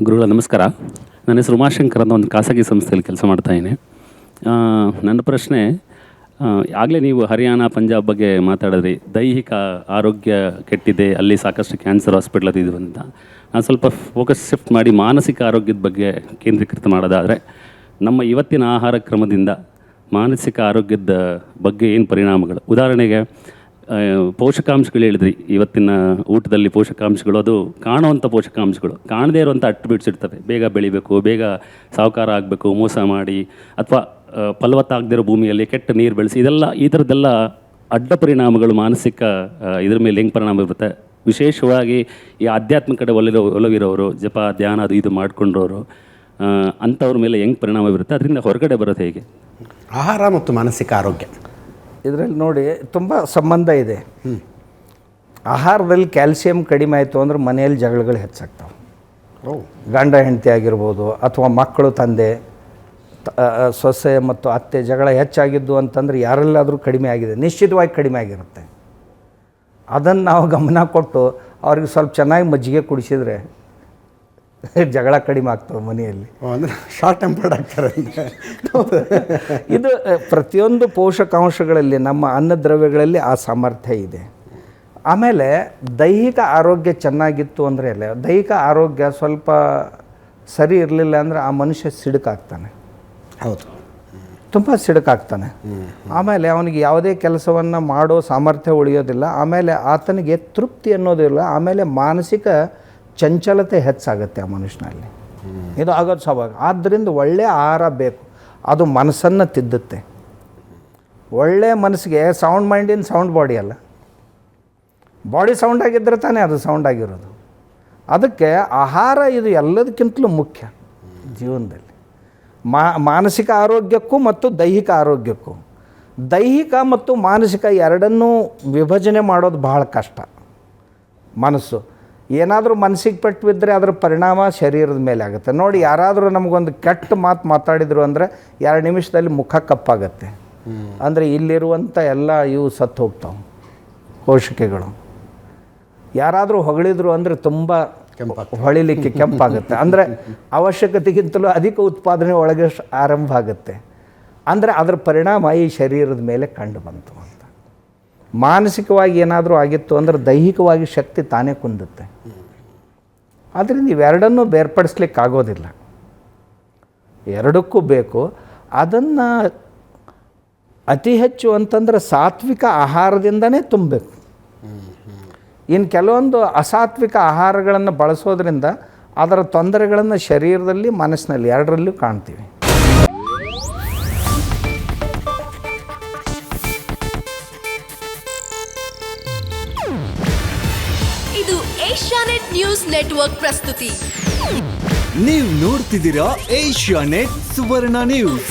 ಗುರುಗಳ ನಮಸ್ಕಾರ. ನನ್ನ ಹೆಸರು ಉಮಾಶಂಕರ್ ಅಂತ ಒಂದು ಖಾಸಗಿ ಸಂಸ್ಥೆಯಲ್ಲಿ ಕೆಲಸ ಮಾಡ್ತಾಯಿದ್ದೀನಿ. ನನ್ನ ಪ್ರಶ್ನೆ, ಆಗಲೇ ನೀವು ಹರಿಯಾಣ ಪಂಜಾಬ್ ಬಗ್ಗೆ ಮಾತಾಡಿದ್ರಿ. ದೈಹಿಕ ಆರೋಗ್ಯ ಕೆಟ್ಟಿದೆ, ಅಲ್ಲಿ ಸಾಕಷ್ಟು ಕ್ಯಾನ್ಸರ್ ಹಾಸ್ಪಿಟ್ಲ್ ಅದು ಇದು ಅಂತ. ನಾನು ಸ್ವಲ್ಪ ಫೋಕಸ್ ಶಿಫ್ಟ್ ಮಾಡಿ ಮಾನಸಿಕ ಆರೋಗ್ಯದ ಬಗ್ಗೆ ಕೇಂದ್ರೀಕೃತ ಮಾಡೋದಾದರೆ, ನಮ್ಮ ಇವತ್ತಿನ ಆಹಾರ ಕ್ರಮದಿಂದ ಮಾನಸಿಕ ಆರೋಗ್ಯದ ಬಗ್ಗೆ ಏನು ಪರಿಣಾಮಗಳು? ಉದಾಹರಣೆಗೆ ಪೋಷಕಾಂಶಗಳು ಹೇಳಿದ್ರಿ. ಇವತ್ತಿನ ಊಟದಲ್ಲಿ ಪೋಷಕಾಂಶಗಳು, ಅದು ಕಾಣುವಂಥ ಪೋಷಕಾಂಶಗಳು, ಕಾಣದೇ ಇರುವಂಥ ಅಟ್ರಿಬ್ಯೂಟ್ಸ್ ಇರ್ತವೆ. ಬೇಗ ಬೆಳಿಬೇಕು, ಬೇಗ ಸಾಹುಕಾರ ಆಗಬೇಕು, ಮೋಸ ಮಾಡಿ, ಅಥವಾ ಫಲವತ್ತಾಗದಿರೋ ಭೂಮಿಯಲ್ಲಿ ಕೆಟ್ಟ ನೀರು ಬೆಳೆಸಿ, ಈ ಥರದ್ದೆಲ್ಲ ಅಡ್ಡ ಪರಿಣಾಮಗಳು ಮಾನಸಿಕ ಇದ್ರ ಮೇಲೆ ಹೆಂಗೆ ಪರಿಣಾಮ ಬರುತ್ತೆ? ವಿಶೇಷವಾಗಿ ಈ ಆಧ್ಯಾತ್ಮ ಕಡೆ ಒಲವಿರೋರು, ಜಪ ಧ್ಯಾನ ಅದು ಇದು ಮಾಡ್ಕೊಂಡ್ರವರು, ಅಂಥವ್ರ ಮೇಲೆ ಹೆಂಗೆ ಪರಿಣಾಮ ಬೀರುತ್ತೆ? ಅದರಿಂದ ಹೊರಗಡೆ ಬರೋದು ಹೇಗೆ? ಆಹಾರ ಮತ್ತು ಮಾನಸಿಕ ಆರೋಗ್ಯ ಇದರಲ್ಲಿ ನೋಡಿ ತುಂಬ ಸಂಬಂಧ ಇದೆ. ಆಹಾರದಲ್ಲಿ ಕ್ಯಾಲ್ಸಿಯಂ ಕಡಿಮೆ ಆಯಿತು ಅಂದ್ರೆ ಮನೆಯಲ್ಲಿ ಜಗಳಗಳು ಹೆಚ್ಚಾಗ್ತವೆ. ಗಂಡ ಹೆಂಡತಿ ಆಗಿರ್ಬೋದು, ಅಥವಾ ಮಕ್ಕಳು ತಂದೆ ಸೊಸೆ ಮತ್ತು ಅತ್ತೆ ಜಗಳ ಹೆಚ್ಚಾಗಿದ್ದು ಅಂತಂದರೆ ಯಾರೆಲ್ಲಾದರೂ ಕಡಿಮೆ ಆಗಿದೆ, ನಿಶ್ಚಿತವಾಗಿ ಕಡಿಮೆ ಆಗಿರುತ್ತೆ. ಅದನ್ನು ನಾವು ಗಮನ ಕೊಟ್ಟು ಅವ್ರಿಗೆ ಸ್ವಲ್ಪ ಚೆನ್ನಾಗಿ ಮಜ್ಜಿಗೆ ಕುಡಿಸಿದರೆ ಜಗಳ ಕಡಿಮೆ ಆಗ್ತವೆ ಮನೆಯಲ್ಲಿ. ಅಂದರೆ ಶಾರ್ಟ್ ಟೆಂಪರ್ಡ್ ಆಗ್ತಾರೆ. ಇದು ಪ್ರತಿಯೊಂದು ಪೋಷಕಾಂಶಗಳಲ್ಲಿ, ನಮ್ಮ ಅನ್ನದ್ರವ್ಯಗಳಲ್ಲಿ ಆ ಸಾಮರ್ಥ್ಯ ಇದೆ. ಆಮೇಲೆ ದೈಹಿಕ ಆರೋಗ್ಯ ಚೆನ್ನಾಗಿತ್ತು ಅಂದರೆ, ದೈಹಿಕ ಆರೋಗ್ಯ ಸ್ವಲ್ಪ ಸರಿ ಇರಲಿಲ್ಲ ಅಂದರೆ ಆ ಮನುಷ್ಯ ಸಿಡುಕಾಗ್ತಾನೆ. ಹೌದು, ತುಂಬ ಸಿಡುಕಾಗ್ತಾನೆ. ಆಮೇಲೆ ಅವನಿಗೆ ಯಾವುದೇ ಕೆಲಸವನ್ನು ಮಾಡೋ ಸಾಮರ್ಥ್ಯ ಉಳಿಯೋದಿಲ್ಲ. ಆಮೇಲೆ ಆತನಿಗೆ ತೃಪ್ತಿ ಅನ್ನೋದಿಲ್ಲ. ಆಮೇಲೆ ಮಾನಸಿಕ ಚಂಚಲತೆ ಹೆಚ್ಚಾಗುತ್ತೆ ಆ ಮನುಷ್ಯನಲ್ಲಿ. ಇದು ಆಗೋದು ಸ್ವಾಭಾವಿಕ. ಆದ್ದರಿಂದ ಒಳ್ಳೆಯ ಆಹಾರ ಬೇಕು, ಅದು ಮನಸ್ಸನ್ನು ತಿದ್ದುತ್ತೆ. ಒಳ್ಳೆಯ ಮನಸ್ಸಿಗೆ ಸೌಂಡ್ ಮೈಂಡಿನ ಸೌಂಡ್ ಬಾಡಿ ಅಲ್ಲ, ಬಾಡಿ ಸೌಂಡ್ ಆಗಿದ್ದರೆ ತಾನೇ ಅದು ಸೌಂಡ್ ಆಗಿರೋದು. ಅದಕ್ಕೆ ಆಹಾರ ಇದು ಎಲ್ಲದಕ್ಕಿಂತಲೂ ಮುಖ್ಯ ಜೀವನದಲ್ಲಿ. ಮಾನಸಿಕ ಆರೋಗ್ಯಕ್ಕೂ ಮತ್ತು ದೈಹಿಕ ಆರೋಗ್ಯಕ್ಕೂ. ದೈಹಿಕ ಮತ್ತು ಮಾನಸಿಕ ಎರಡನ್ನೂ ವಿಭಜನೆ ಮಾಡೋದು ಬಹಳ ಕಷ್ಟ. ಮನಸ್ಸು ಏನಾದರೂ ಮನಸ್ಸಿಗೆ ಪೆಟ್ಟು ಬಿದ್ದರೆ ಅದರ ಪರಿಣಾಮ ಶರೀರದ ಮೇಲೆ ಆಗುತ್ತೆ. ನೋಡಿ, ಯಾರಾದರೂ ನಮಗೊಂದು ಕೆಟ್ಟ ಮಾತು ಮಾತಾಡಿದರು ಅಂದರೆ 2 ನಿಮಿಷದಲ್ಲಿ ಮುಖ ಕಪ್ಪಾಗತ್ತೆ. ಅಂದರೆ ಇಲ್ಲಿರುವಂಥ ಎಲ್ಲ ಇವು ಸತ್ತು ಹೋಗ್ತಾವೆ, ಕೋಶಿಕೆಗಳು. ಯಾರಾದರೂ ಹೊಗಳಿದ್ರು ಅಂದರೆ ತುಂಬ ಹೊಳಿಲಿಕ್ಕೆ ಕೆಂಪಾಗುತ್ತೆ. ಅಂದರೆ ಅವಶ್ಯಕತೆಗಿಂತಲೂ ಅಧಿಕ ಉತ್ಪಾದನೆ ಒಳಗೆ ಆರಂಭ ಆಗುತ್ತೆ. ಅಂದರೆ ಅದರ ಪರಿಣಾಮ ಈ ಶರೀರದ ಮೇಲೆ ಕಂಡು ಬಂತು ಅಂತ. ಮಾನಸಿಕವಾಗಿ ಏನಾದರೂ ಆಗಿತ್ತು ಅಂದರೆ ದೈಹಿಕವಾಗಿ ಶಕ್ತಿ ತಾನೇ ಕುಂದುತ್ತೆ. ಆದ್ದರಿಂದ ಇವೆರಡನ್ನೂ ಬೇರ್ಪಡಿಸ್ಲಿಕ್ಕೆ ಆಗೋದಿಲ್ಲ, ಎರಡಕ್ಕೂ ಬೇಕು. ಅದನ್ನು ಅತಿ ಹೆಚ್ಚು ಅಂತಂದರೆ ಸಾತ್ವಿಕ ಆಹಾರದಿಂದನೇ ತುಂಬಬೇಕು. ಇನ್ನು ಕೆಲವೊಂದು ಅಸಾತ್ವಿಕ ಆಹಾರಗಳನ್ನು ಬಳಸೋದ್ರಿಂದ ಅದರ ತೊಂದರೆಗಳನ್ನು ಶರೀರದಲ್ಲಿ ಮನಸ್ಸಿನಲ್ಲಿ ಎರಡರಲ್ಲೂ ಕಾಣ್ತೀವಿ. ಇದು ಏಷ್ಯಾನೆಟ್ ನ್ಯೂಸ್ ನೆಟ್ವರ್ಕ್ ಪ್ರಸ್ತುತಿ. ನೀವು ನೋಡ್ತಿದ್ದೀರಾ ಏಷ್ಯಾನೆಟ್ ಸುವರ್ಣ ನ್ಯೂಸ್.